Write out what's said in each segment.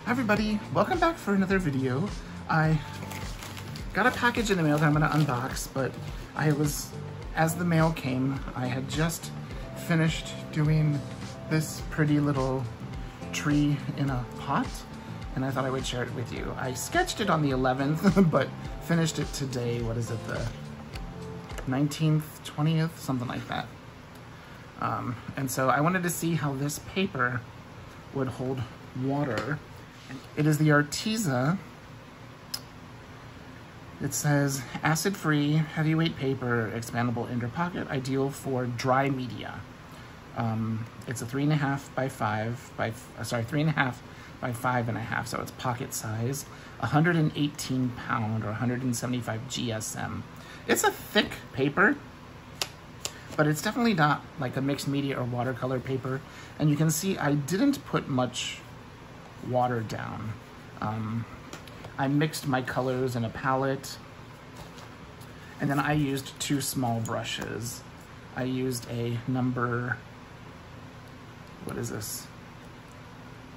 Hi everybody, welcome back for another video. I got a package in the mail that I'm gonna unbox, but as the mail came, I had just finished doing this pretty little tree in a pot, and I thought I would share it with you. I sketched it on the 11th, but finished it today, what is it, the 19th, 20th, something like that. And so I wanted to see how this paper would hold water. It is the Arteza. It says acid-free, heavyweight paper, expandable inner pocket, ideal for dry media. It's a 3.5 by 5 by 3.5 by 5.5, so it's pocket size. 118 pound or 175 GSM. It's a thick paper, but it's definitely not like a mixed media or watercolor paper. And you can see I didn't put much water down. I mixed my colors in a palette, and then I used 2 small brushes. I used a number, what is this?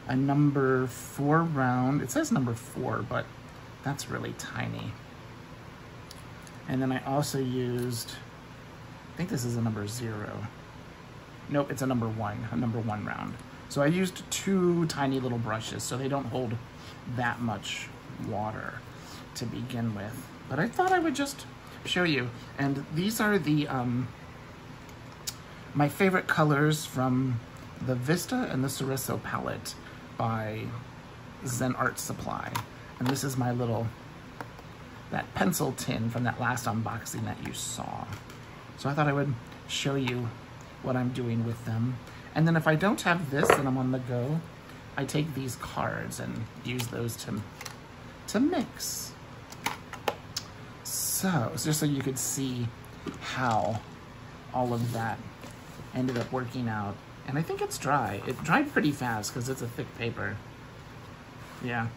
A number 4 round. It says number 4, but that's really tiny. And then I also used, I think this is a number 0. Nope, it's a number 1 round. So I used 2 tiny little brushes so they don't hold that much water to begin with. But I thought I would just show you. And these are the my favorite colors from the Vista and the Cereso palette by Zen Art Supply. And this is my little, that pencil tin from that last unboxing that you saw. So I thought I would show you what I'm doing with them. And then if I don't have this and I'm on the go, I take these cards and use those to mix. So, just so you could see how all of that ended up working out. And I think it's dry. It dried pretty fast because it's a thick paper. Yeah.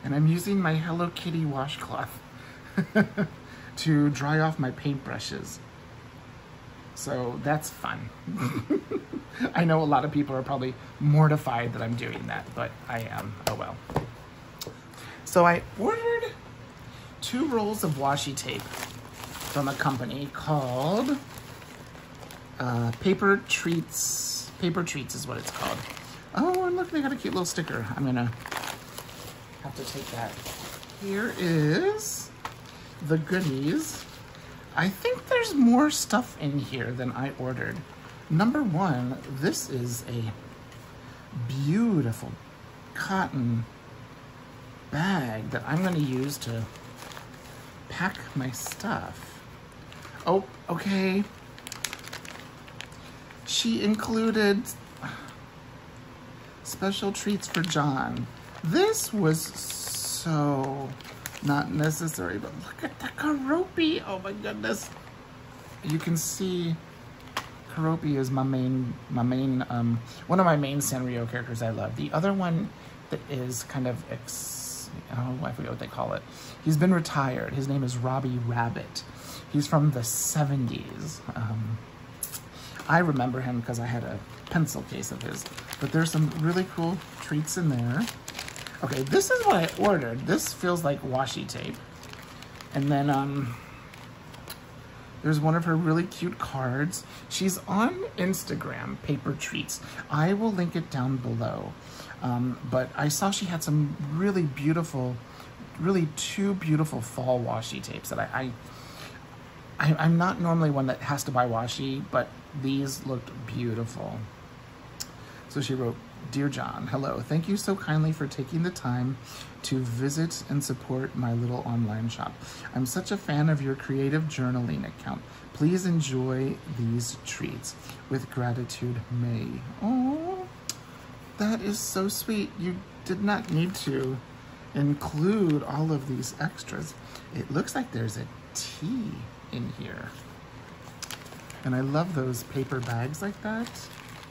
And I'm using my Hello Kitty washcloth to dry off my paintbrushes. So that's fun. I know a lot of people are probably mortified that I'm doing that, but I am, oh well. So I ordered 2 rolls of washi tape from a company called Paper Treats. Paper Treats is what it's called. Oh, and look, they got a cute little sticker. I'm gonna have to take that. Here is the goodies. I think there's more stuff in here than I ordered. Number 1, this is a beautiful cotton bag that I'm going to use to pack my stuff. Oh, okay. She included special treats for John. This was so not necessary, but look at the Keroppi. Oh my goodness. You can see Keroppi is one of my main Sanrio characters I love. The other one that is kind of, I forget what they call it. He's been retired. His name is Robbie Rabbit. He's from the 70s. I remember him because I had a pencil case of his. But there's some really cool treats in there. Okay, this is what I ordered. This feels like washi tape. And then there's one of her really cute cards. She's on Instagram, Paper Treats. I will link it down below. But I saw she had some really beautiful, really 2 beautiful fall washi tapes that I'm not normally one that has to buy washi, but these looked beautiful. So she wrote, "Dear John, hello. Thank you so kindly for taking the time to visit and support my little online shop. I'm such a fan of your creative journaling account. Please enjoy these treats. With gratitude, May." Oh, that is so sweet. You did not need to include all of these extras. It looks like there's a tea in here. And I love those paper bags like that.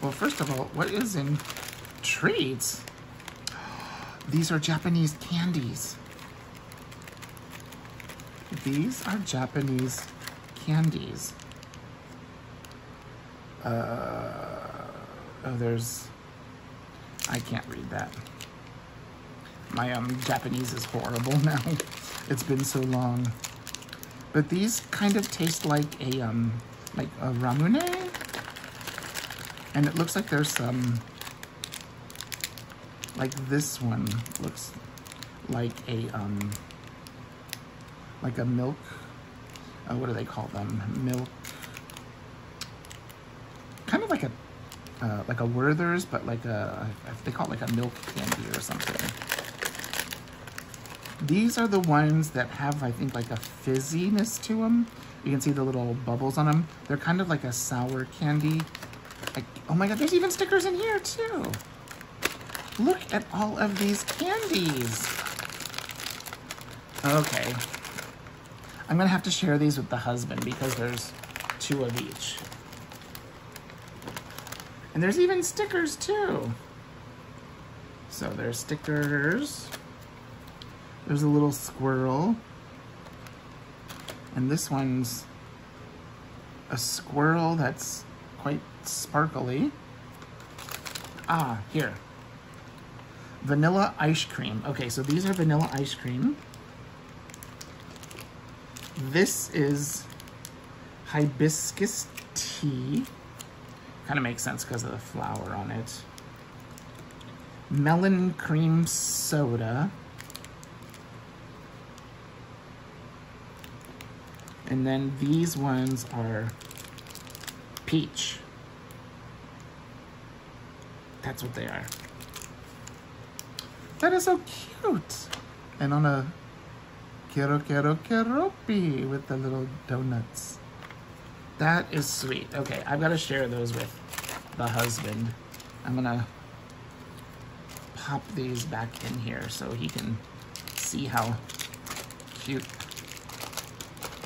Well, first of all, what is in treats? These are Japanese candies. These are Japanese candies. Oh, there's, I can't read that. My Japanese is horrible now. It's been so long. But these kind of taste like a ramune. And it looks like there's some, like this one looks like a milk, what do they call them? Milk, kind of like a Werther's, but like they call it like a milk candy or something. These are the ones that have, I think, like a fizziness to them. You can see the little bubbles on them. They're kind of like a sour candy. Like, oh my God, there's even stickers in here too. Look at all of these candies. Okay. I'm gonna have to share these with the husband because there's 2 of each. And there's even stickers too. So there's stickers. There's a little squirrel. And this one's a squirrel that's quite sparkly. Ah, here. Vanilla ice cream. Okay, so these are vanilla ice cream. This is hibiscus tea. Kind of makes sense because of the flower on it. Melon cream soda. And then these ones are peach. That's what they are. That is so cute. And on a quiero keropi with the little donuts. That is sweet. Okay, I've got to share those with the husband. I'm gonna pop these back in here so he can see how cute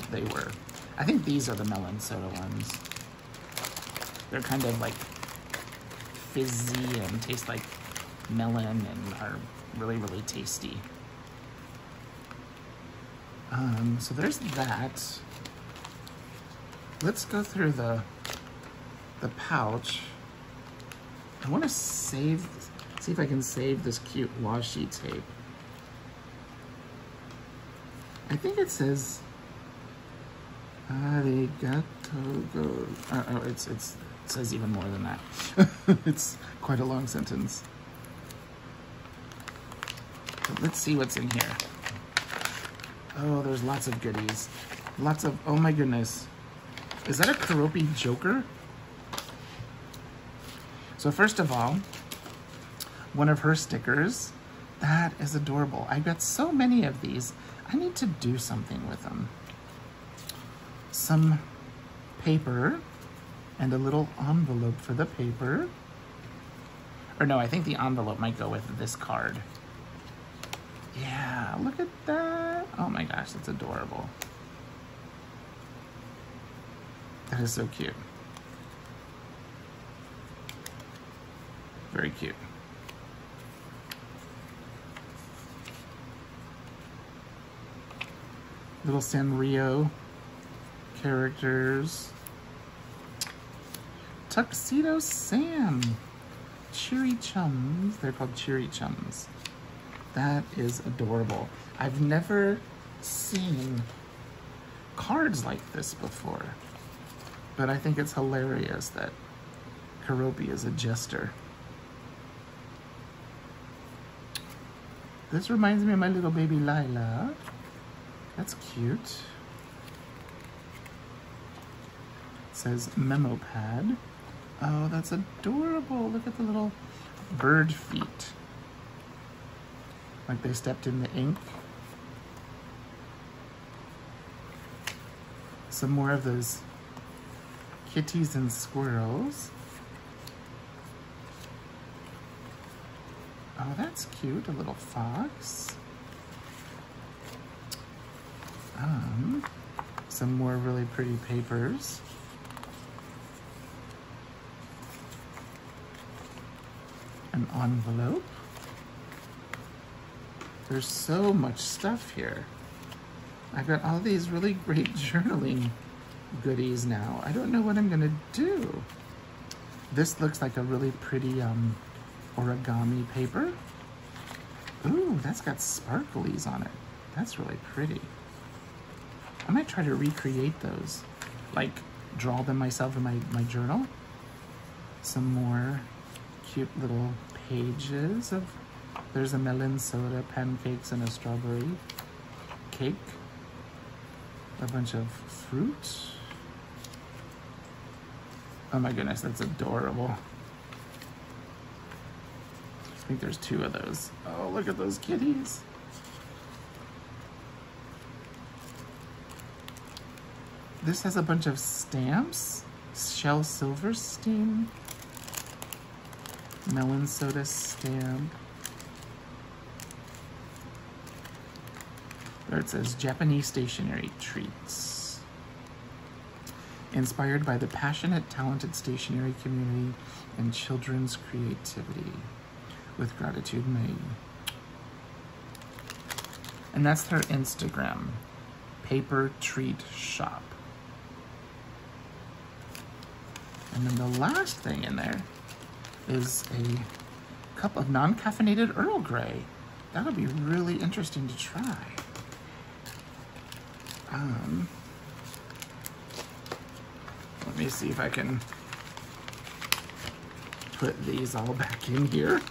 they were. I think these are the melon soda ones. They're kind of like fizzy and taste like melon and are really, really tasty. So there's that. Let's go through the pouch. I want to see if I can save this cute washi tape. I think it says arigato go. Oh, it says even more than that. It's quite a long sentence. But let's see what's in here. Oh, there's lots of goodies. Lots of, oh my goodness. Is that a Keroppi Joker? So first of all, one of her stickers. That is adorable. I've got so many of these. I need to do something with them. Some paper and a little envelope for the paper. Or no, I think the envelope might go with this card. Yeah, look at that. Oh my gosh, that's adorable. That is so cute. Very cute. Little Sanrio characters. Tuxedo Sam. Cheery Chums. They're called Cheery Chums. That is adorable. I've never seen cards like this before, but I think it's hilarious that Keroppi is a jester. This reminds me of my little baby Lila. That's cute. It says memo pad. Oh, that's adorable. Look at the little bird feet. Like they stepped in the ink. Some more of those kitties and squirrels. Oh, that's cute, a little fox. Some more really pretty papers. An envelope. There's so much stuff here. I've got all these really great journaling goodies now. I don't know what I'm gonna do. This looks like a really pretty origami paper. Ooh, that's got sparklies on it. That's really pretty. I might try to recreate those. Like, draw them myself in my journal. Some more cute little pages of... There's a melon soda, pancakes, and a strawberry cake. A bunch of fruit. Oh my goodness, that's adorable. I think there's 2 of those. Oh, look at those kitties. This has a bunch of stamps. Shel Silverstein. Melon soda stamp. There it says Japanese stationery treats. Inspired by the passionate, talented stationery community and children's creativity. With gratitude, May. And that's their Instagram. Paper Treat Shop. And then the last thing in there is a cup of non-caffeinated Earl Grey. That'll be really interesting to try. Let me see if I can put these all back in here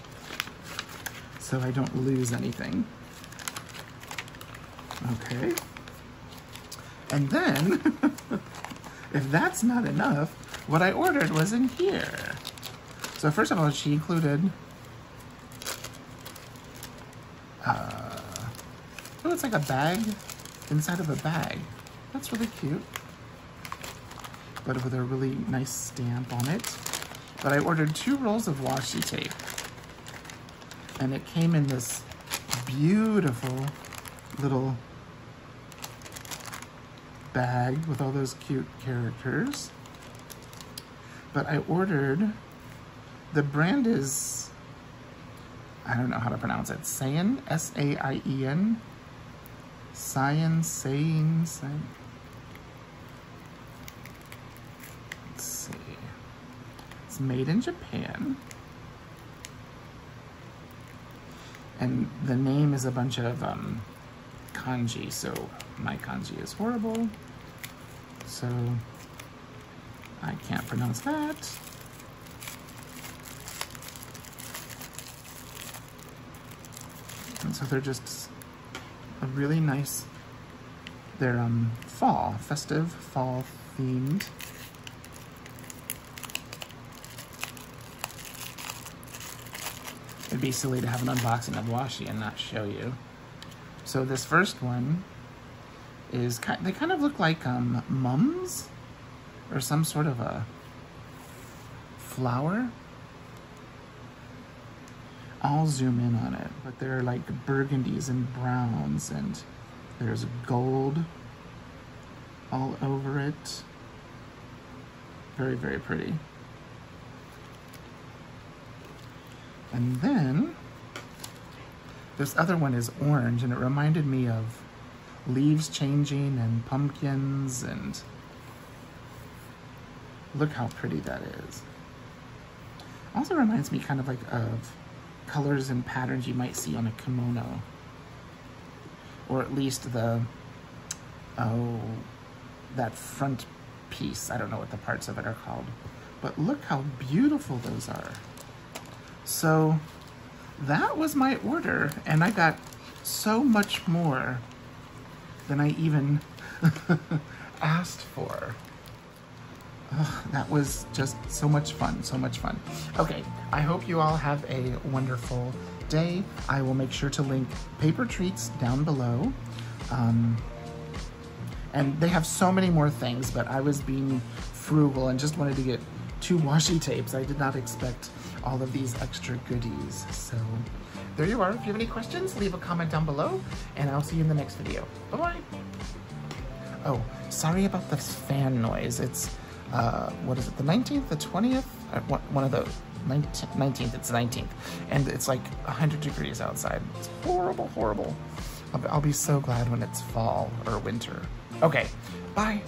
so I don't lose anything. Okay. And then, if that's not enough, what I ordered was in here. So first of all, she included, oh, it's like a bag inside of a bag. That's really cute. But with a really nice stamp on it. But I ordered 2 rolls of washi tape. And it came in this beautiful little bag with all those cute characters. But I ordered, the brand is, I don't know how to pronounce it, Saien, S-A-I-E-N, Saien. Let's see. It's made in Japan. And the name is a bunch of kanji, so my kanji is horrible. So I can't pronounce that. And so they're just a really nice, they're fall, festive, fall themed. It'd be silly to have an unboxing of washi and not show you. So this first one is, they kind of look like mums or some sort of a flower. I'll zoom in on it, but they're like burgundies and browns, and there's gold all over it. Very, very pretty. And then this other one is orange, and it reminded me of leaves changing and pumpkins, and look how pretty that is. Also reminds me kind of like of colors and patterns you might see on a kimono, or at least the, that front piece. I don't know what the parts of it are called, but look how beautiful those are. So that was my order, and I got so much more than I even asked for. That was just so much fun, so much fun. Okay, I hope you all have a wonderful day. I will make sure to link Paper Treats down below. And they have so many more things, but I was being frugal and just wanted to get 2 washi tapes. I did not expect all of these extra goodies. So there you are. If you have any questions, leave a comment down below, and I'll see you in the next video. Bye-bye. Oh, sorry about this fan noise. It's, what is it, the 19th, the 20th? One of those. 19th, it's the 19th. And it's like 100 degrees outside. It's horrible, horrible. I'll be so glad when it's fall or winter. Okay, bye.